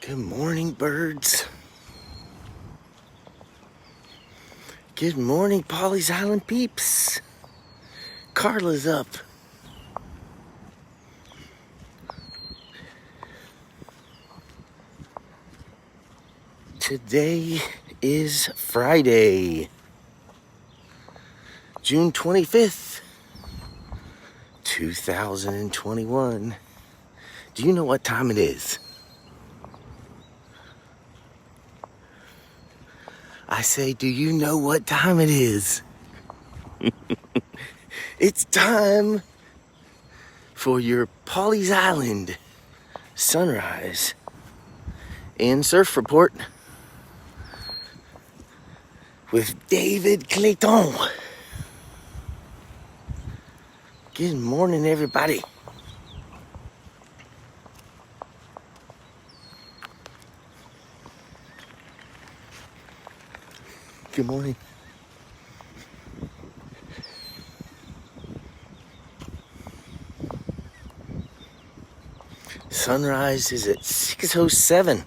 Good morning, birds. Good morning, Pawleys Island peeps. Carla's up. Today is Friday, June 25th, 2021. Do you know what time it is? I say, do you know what time it is? It's time for your Pawleys Island sunrise and surf report with David Clayton. Good morning, everybody. Good morning. Sunrise is at 6:07.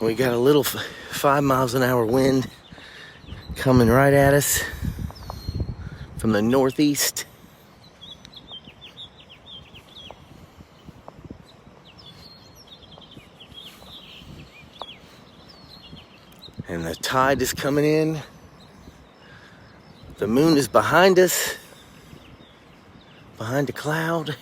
We got a little 5 miles an hour wind coming right at us from the northeast. And the tide is coming in. The moon is behind us, behind a cloud.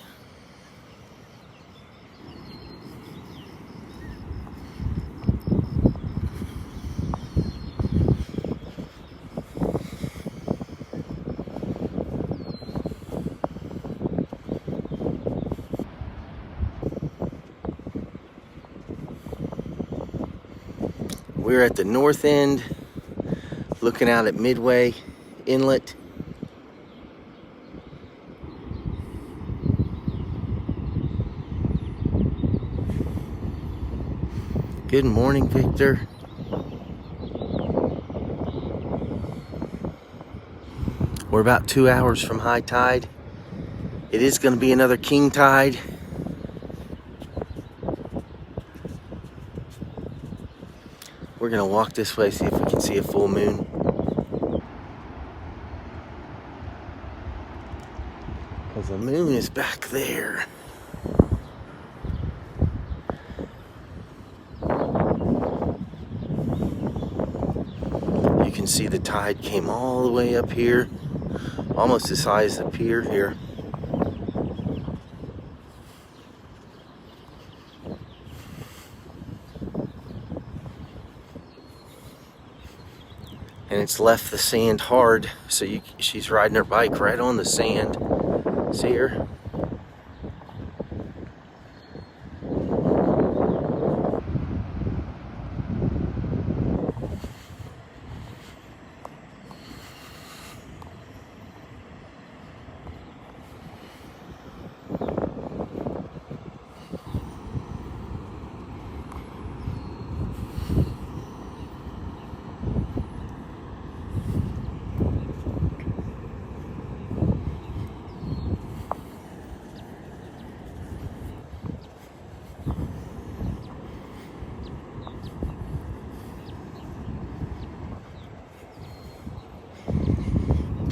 We're at the north end, looking out at Midway Inlet. Good morning, Victor. We're about 2 hours from high tide. It is going to be another king tide. We're going to walk this way, see if we can see a full moon. Because the moon is back there. You can see the tide came all the way up here, almost as high as the pier here. And it's left the sand hard, so she's riding her bike right on the sand. See her?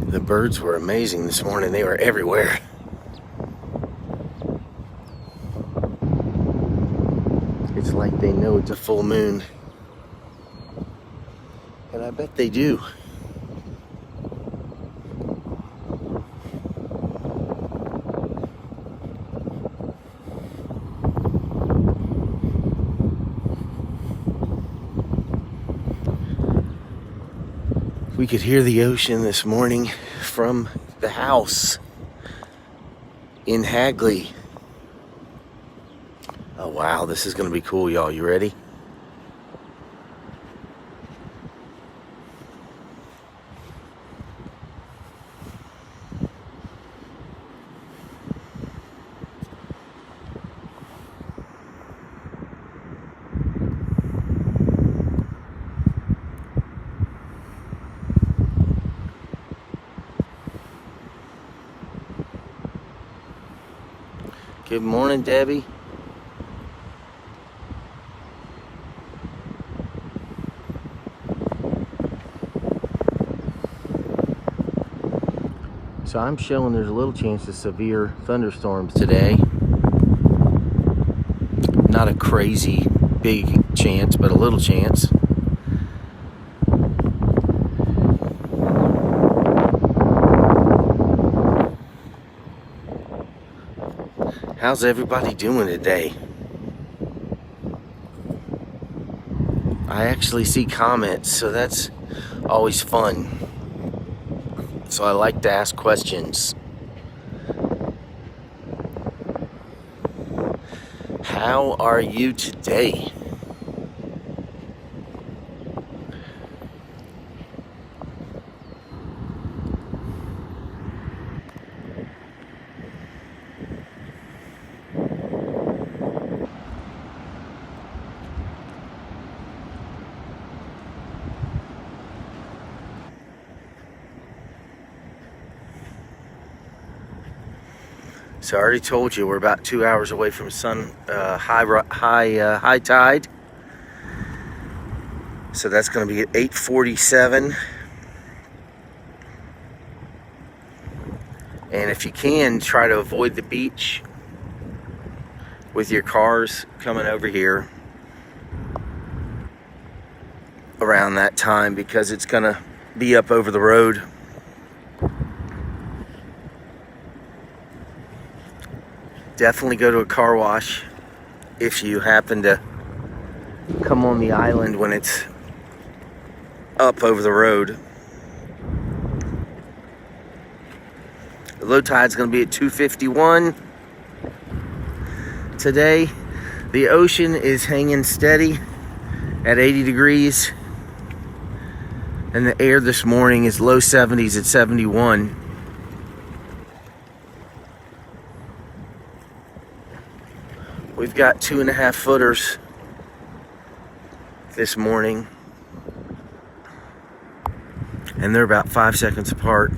The birds were amazing this morning. They were everywhere. It's like they know it's a full moon. And I bet they do. We could hear the ocean this morning from the house in Hagley. Oh wow, this is gonna be cool, y'all. You ready? Good morning, Debbie. So I'm showing there's a little chance of severe thunderstorms today. Not a crazy big chance, but a little chance. How's everybody doing today? I actually see comments, so that's always fun. So I like to ask questions. How are you today? So I already told you we're about 2 hours away from high tide. So that's going to be at 8:47. And if you can, try to avoid the beach with your cars coming over here around that time, because it's going to be up over the road. Definitely go to a car wash if you happen to come on the island when it's up over the road. The low tide's going to be at 2:51 today. The ocean is hanging steady at 80 degrees. And the air this morning is low 70s at 71. We've got 2.5 footers this morning, and they're about 5 seconds apart.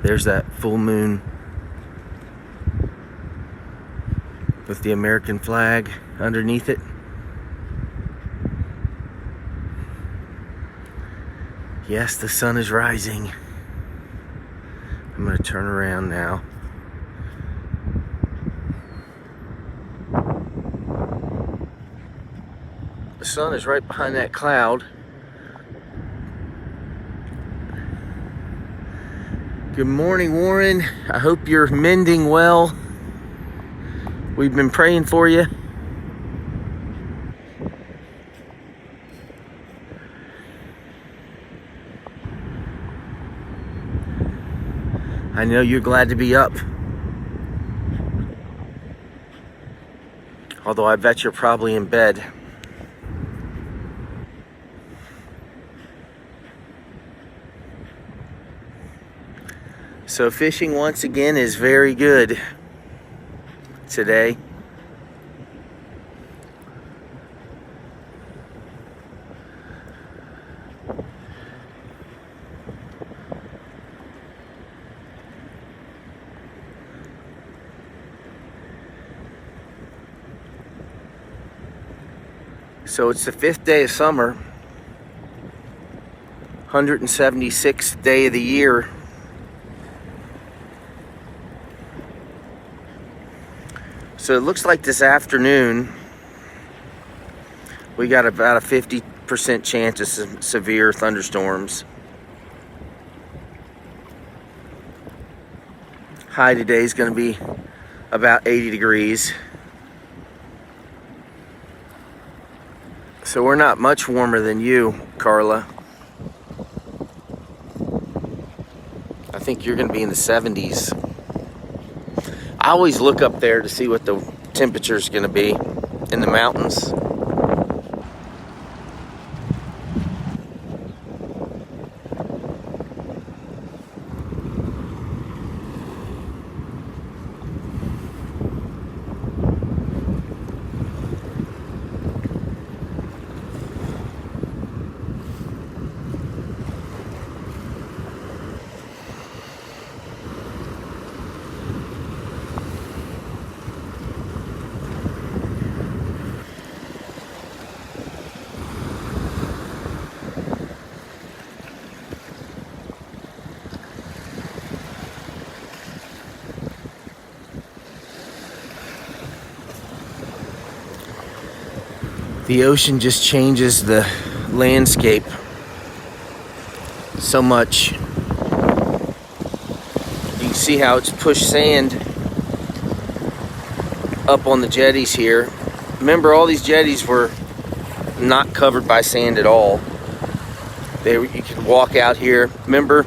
There's that full moon with the American flag underneath it. Yes, the sun is rising. I'm going to turn around now. The sun is right behind that cloud. Good morning, Warren. I hope you're mending well. We've been praying for you. I know you're glad to be up. Although I bet you're probably in bed. So fishing once again is very good today. So it's the 5th day of summer, 176th day of the year. So it looks like this afternoon we got about a 50% chance of some severe thunderstorms. High today is going to be about 80 degrees. So we're not much warmer than you, Carla. I think you're going to be in the 70s. I always look up there to see what the temperature is going to be in the mountains. The ocean just changes the landscape so much. You can see how it's pushed sand up on the jetties here. Remember, all these jetties were not covered by sand at all. You could walk out here. Remember,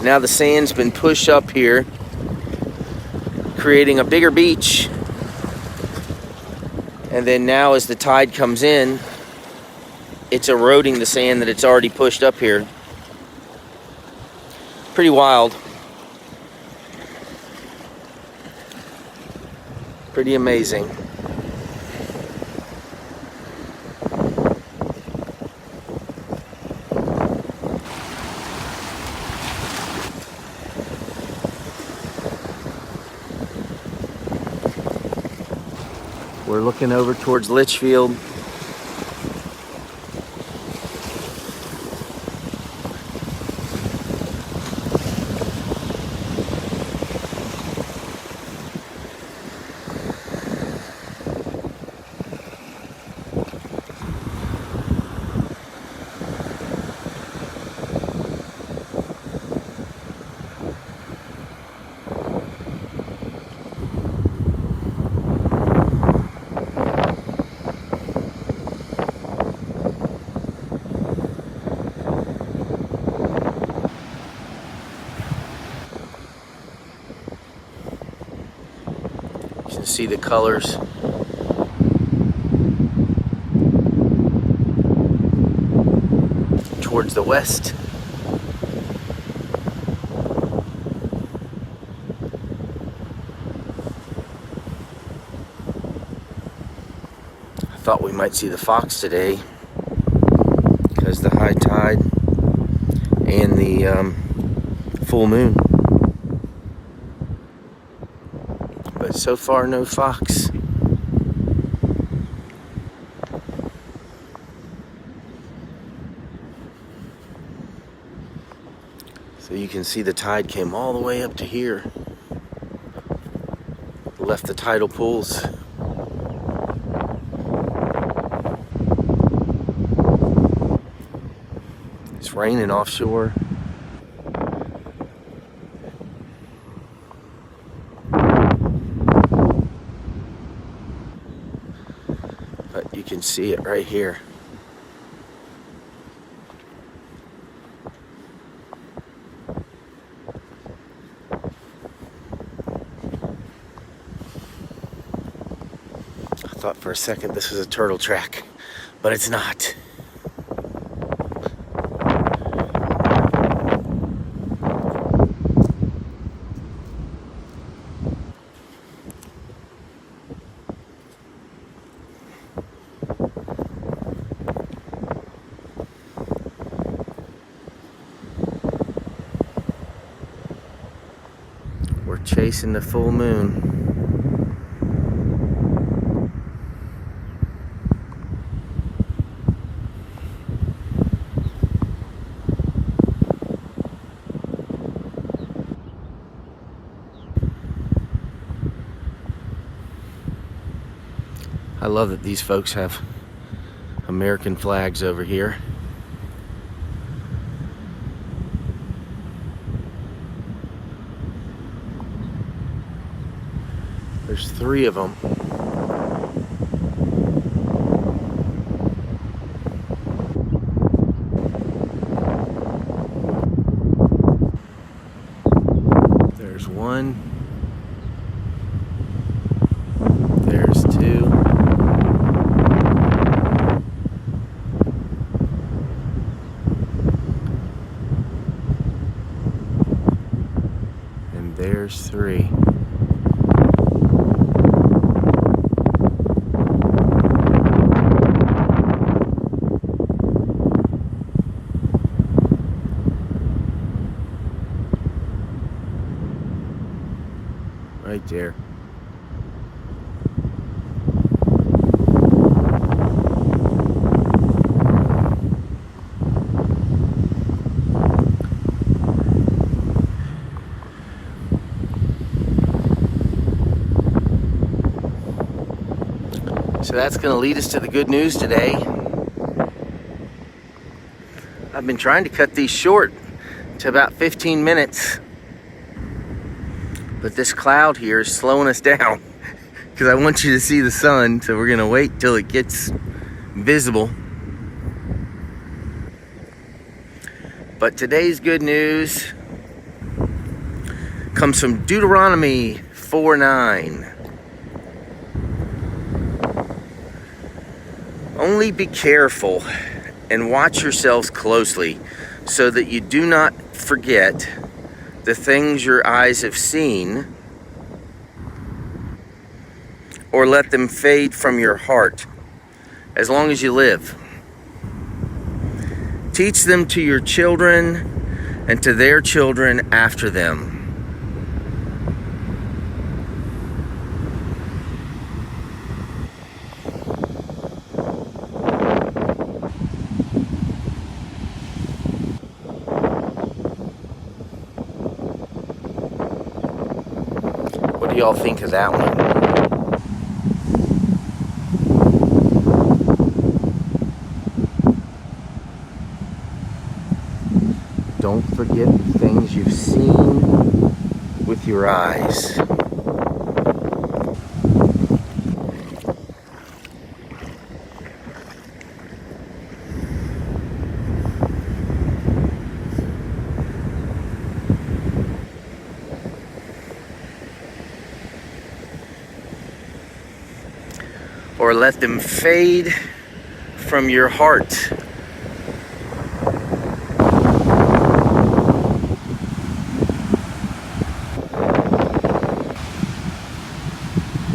now the sand's been pushed up here, creating a bigger beach. And then now as the tide comes in, it's eroding the sand that it's already pushed up here. Pretty wild. Pretty amazing. We're looking over towards Litchfield. You can see the colors. Towards the west. I thought we might see the fox today because the high tide and the full moon. But so far, no fox. So you can see the tide came all the way up to here. Left the tidal pools. It's raining offshore. But you can see it right here. I thought for a second this was a turtle track, but it's not. We're chasing the full moon. I love that these folks have American flags over here. There's 3 of them. There's 1. There's 2. And there's 3. Right there. So that's going to lead us to the good news today. I've been trying to cut these short to about 15 minutes. But this cloud here is slowing us down because I want you to see the sun, so we're going to wait till it gets visible. But today's good news comes from Deuteronomy 4:9. Only be careful and watch yourselves closely so that you do not forget the things your eyes have seen, or let them fade from your heart as long as you live. Teach them to your children and to their children after them. What do y'all think of that one? Don't forget the things you've seen with your eyes. Or let them fade from your heart.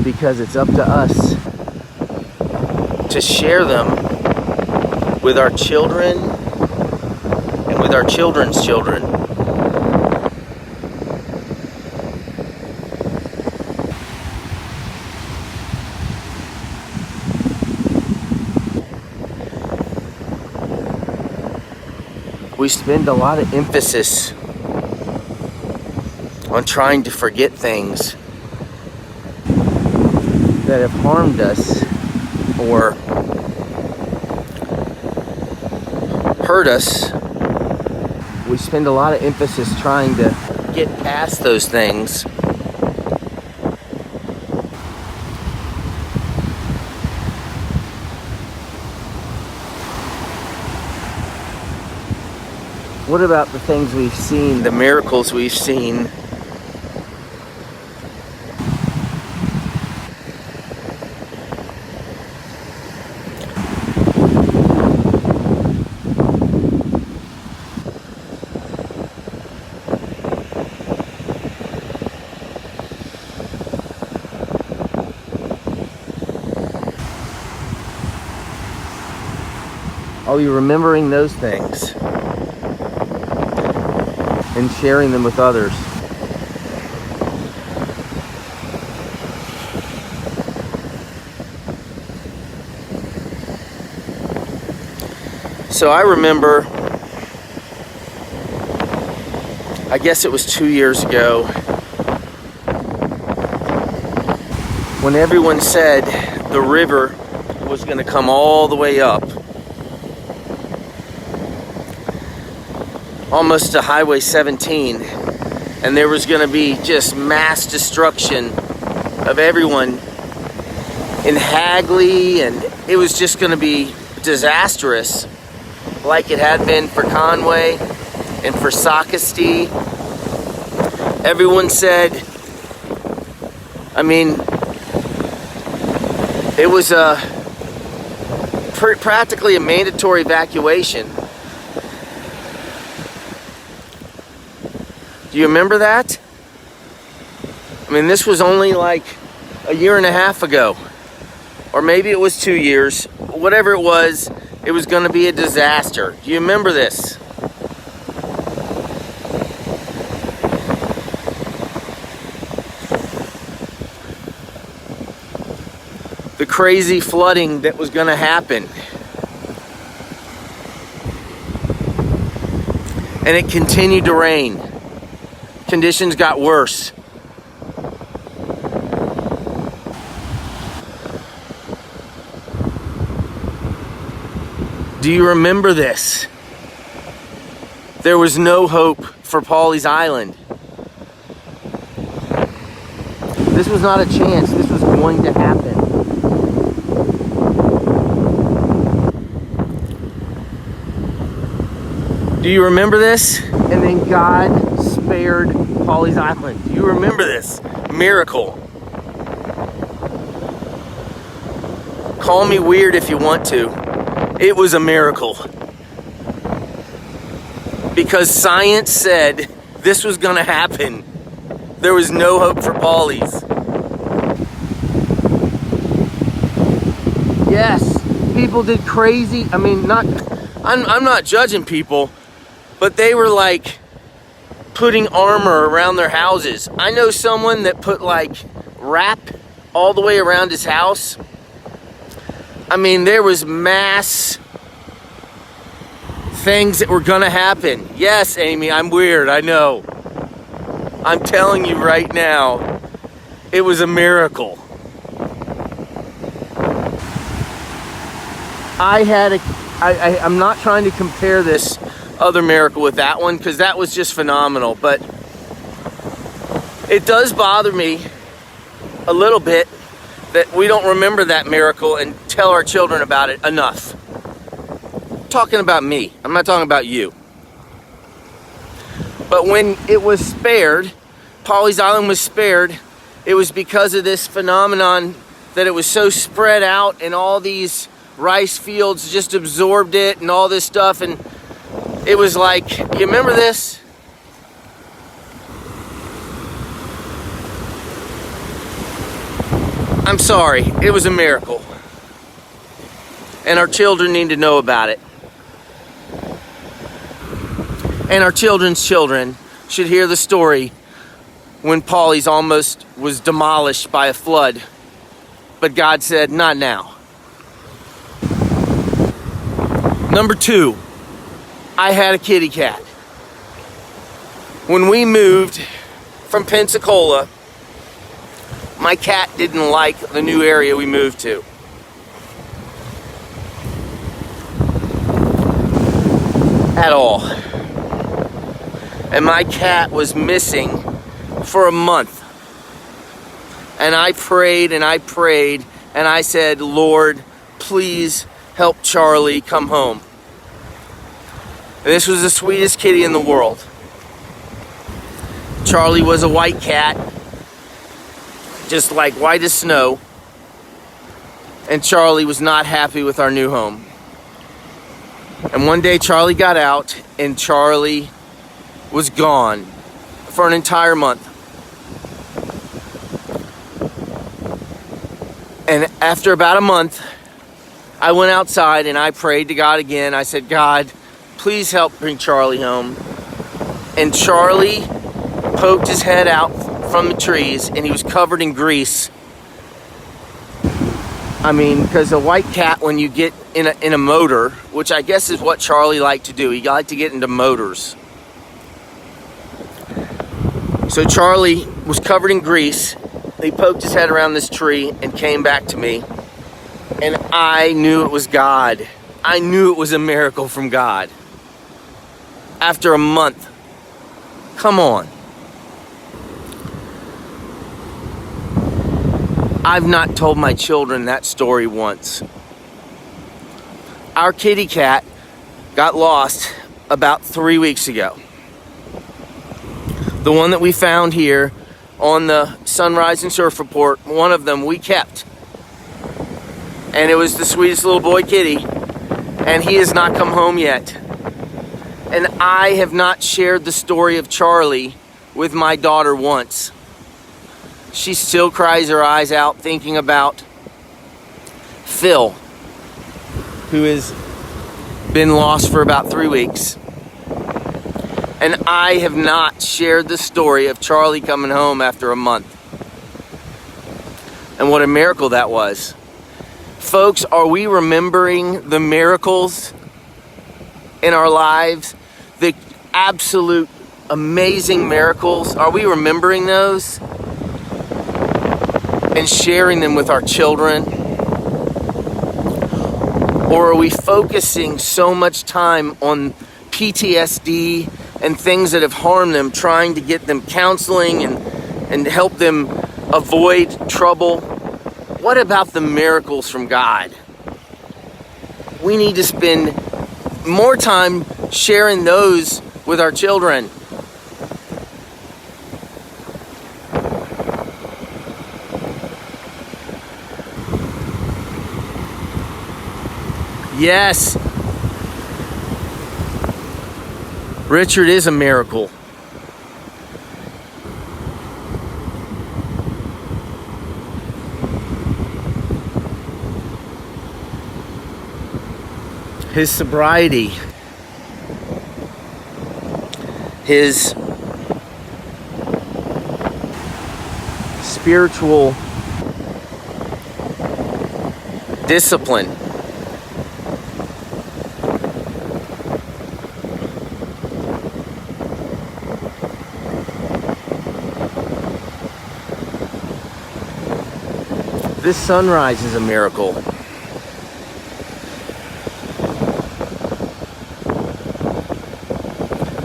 Because it's up to us to share them with our children and with our children's children. We spend a lot of emphasis on trying to forget things that have harmed us or hurt us. We spend a lot of emphasis trying to get past those things. What about the things we've seen, the miracles we've seen? Are we remembering those things and sharing them with others? So I remember, I guess it was 2 years ago, when everyone said the river was going to come all the way up, almost to Highway 17, and there was going to be just mass destruction of everyone in Hagley, and it was just going to be disastrous, like it had been for Conway and for Socastee. Everyone said, I mean, it was practically a mandatory evacuation. Do you remember that? I mean, this was only like a year and a half ago. Or maybe it was 2 years. Whatever it was going to be a disaster. Do you remember this? The crazy flooding that was going to happen. And it continued to rain. Conditions got worse. Do you remember this? There was no hope for Pawleys Island. This was not a chance. This was going to happen. Do you remember this? And then God spared Pawleys Island. Do you remember this? Miracle. Call me weird if you want to. It was a miracle. Because science said this was going to happen. There was no hope for Pawleys. Yes, people did crazy. I mean, I'm not judging people, but they were like putting armor around their houses. I know someone that put like wrap all the way around his house. I mean, there was mass things that were gonna happen. Yes, Amy, I'm weird, I know. I'm telling you right now, it was a miracle. I'm not trying to compare this other miracle with that one, because that was just phenomenal, but it does bother me a little bit that we don't remember that miracle and tell our children about it enough. I'm talking about me. I'm not talking about you. But when it was spared, Pawleys Island was spared, it was because of this phenomenon that it was so spread out and all these rice fields just absorbed it and all this stuff, and it was like, you remember this? I'm sorry, it was a miracle. And our children need to know about it. And our children's children should hear the story when Pawleys almost was demolished by a flood. But God said, not now. Number 2, I had a kitty cat. When we moved from Pensacola, my cat didn't like the new area we moved to. At all. And my cat was missing for a month. And I prayed and I prayed and I said, Lord, please help Charlie come home. And this was the sweetest kitty in the world. Charlie was a white cat, just like white as snow. And Charlie was not happy with our new home. And one day Charlie got out and Charlie was gone for an entire month. And after about a month, I went outside and I prayed to God again. I said, God, please help bring Charlie home. And Charlie poked his head out from the trees and he was covered in grease. I mean, because a white cat, when you get in a motor, which I guess is what Charlie liked to do, he liked to get into motors. So Charlie was covered in grease. He poked his head around this tree and came back to me. And I knew it was God. I knew it was a miracle from God. After a month. Come on. I've not told my children that story once. Our kitty cat got lost about 3 weeks ago. The one that we found here on the Sunrise and Surf Report, one of them we kept. And it was the sweetest little boy kitty. And he has not come home yet. And I have not shared the story of Charlie with my daughter once. She still cries her eyes out thinking about Phil, who has been lost for about 3 weeks. And I have not shared the story of Charlie coming home after a month. And what a miracle that was. Folks, are we remembering the miracles in our lives? The absolute amazing miracles? Are we remembering those? And sharing them with our children? Or are we focusing so much time on PTSD and things that have harmed them, trying to get them counseling and help them avoid trouble? What about the miracles from God? We need to spend more time sharing those with our children. Yes, Richard is a miracle. His sobriety, his spiritual discipline, this sunrise is a miracle.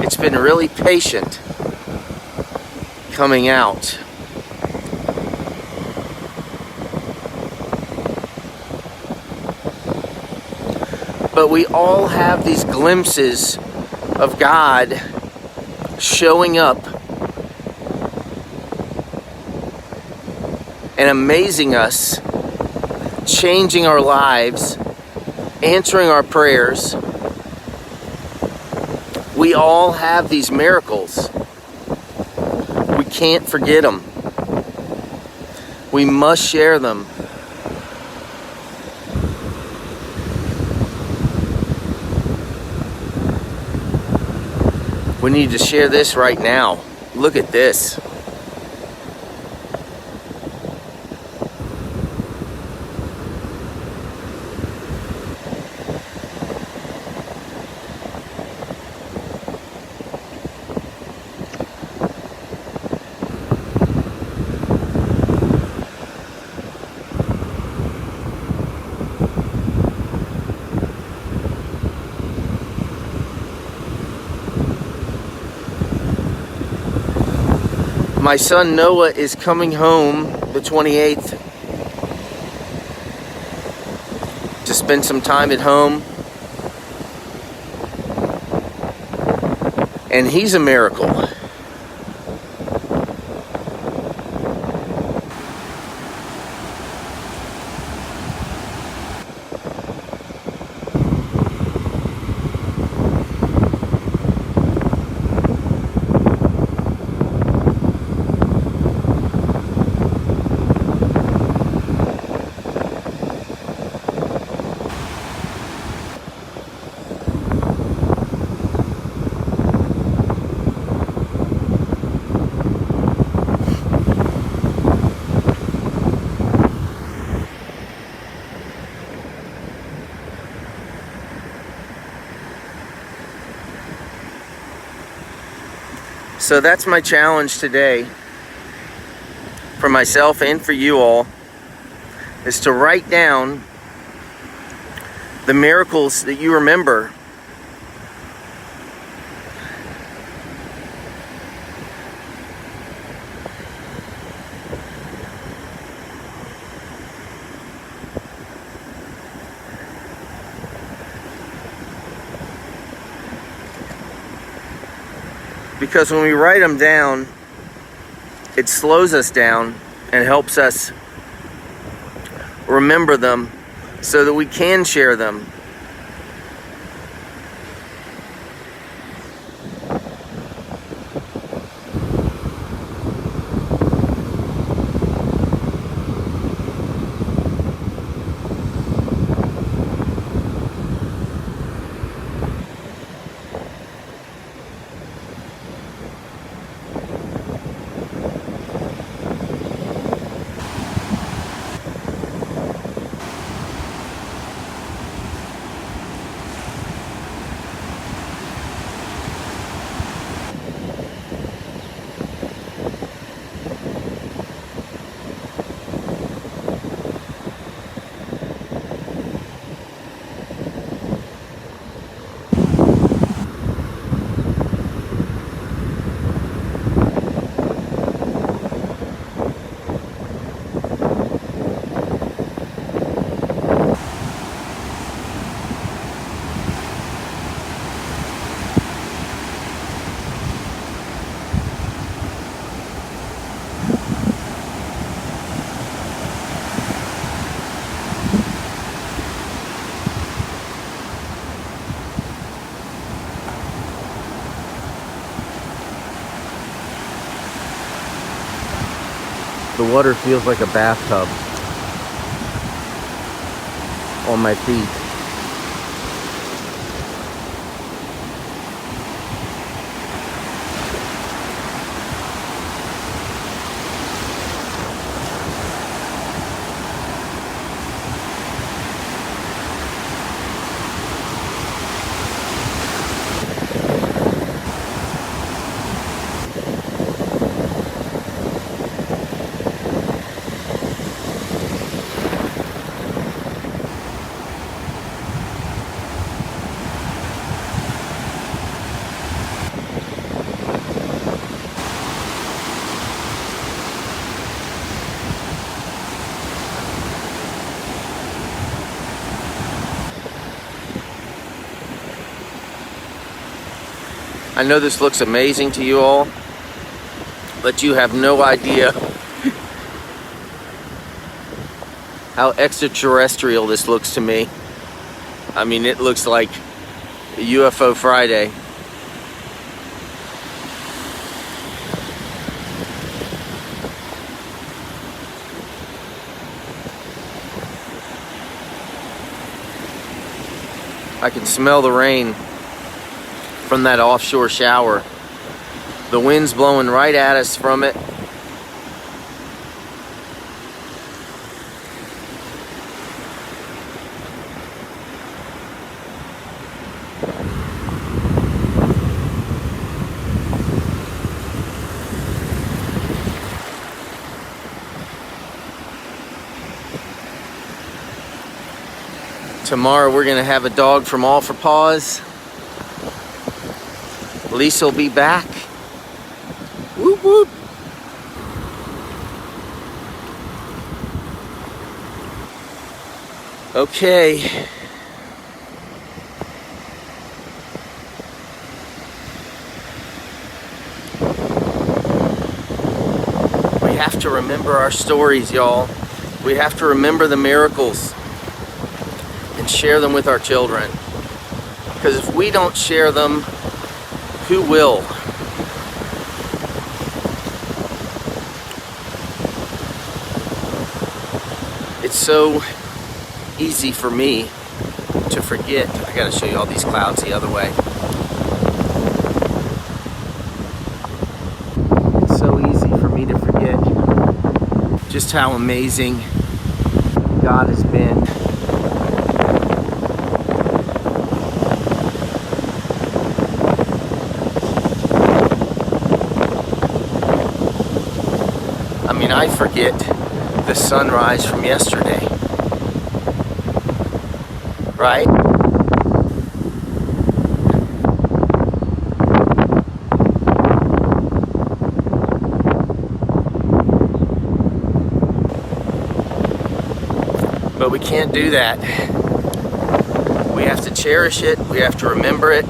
It's been really patient coming out. But we all have these glimpses of God showing up and amazing us, changing our lives, answering our prayers. We all have these miracles. We can't forget them. We must share them. We need to share this right now. Look at this. My son Noah is coming home the 28th to spend some time at home. And he's a miracle. So that's my challenge today for myself and for you all, is to write down the miracles that you remember. Because when we write them down, it slows us down and helps us remember them so that we can share them. The water feels like a bathtub on my feet. I know this looks amazing to you all, but you have no idea how extraterrestrial this looks to me. I mean, it looks like a UFO Friday. I can smell the rain from that offshore shower. The wind's blowing right at us from it. Tomorrow we're gonna have a dog from All for Paws. Lisa will be back. Whoop whoop. Okay. We have to remember our stories, y'all. We have to remember the miracles and share them with our children. Because if we don't share them, who will? It's so easy for me to forget. I gotta show you all these clouds the other way. It's so easy for me to forget just how amazing God has been. I mean, I forget the sunrise from yesterday, right? But we can't do that. We have to cherish it, we have to remember it.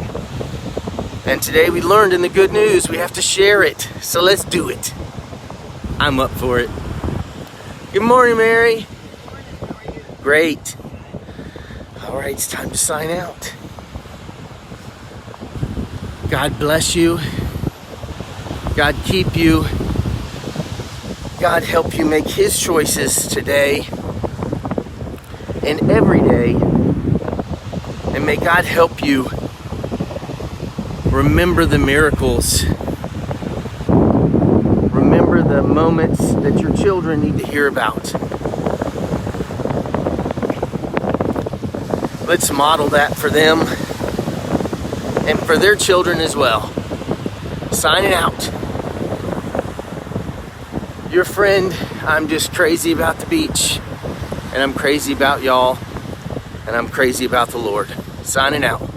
And today we learned in the good news, we have to share it. So let's do it. I'm up for it. Good morning, Mary. Great. All right, it's time to sign out. God bless you. God keep you. God help you make His choices today and every day. And may God help you remember the miracles. Remember the moments that your children need to hear about. Let's model that for them and for their children as well. Signing out. Your friend, I'm just crazy about the beach, and I'm crazy about y'all, and I'm crazy about the Lord. Signing out.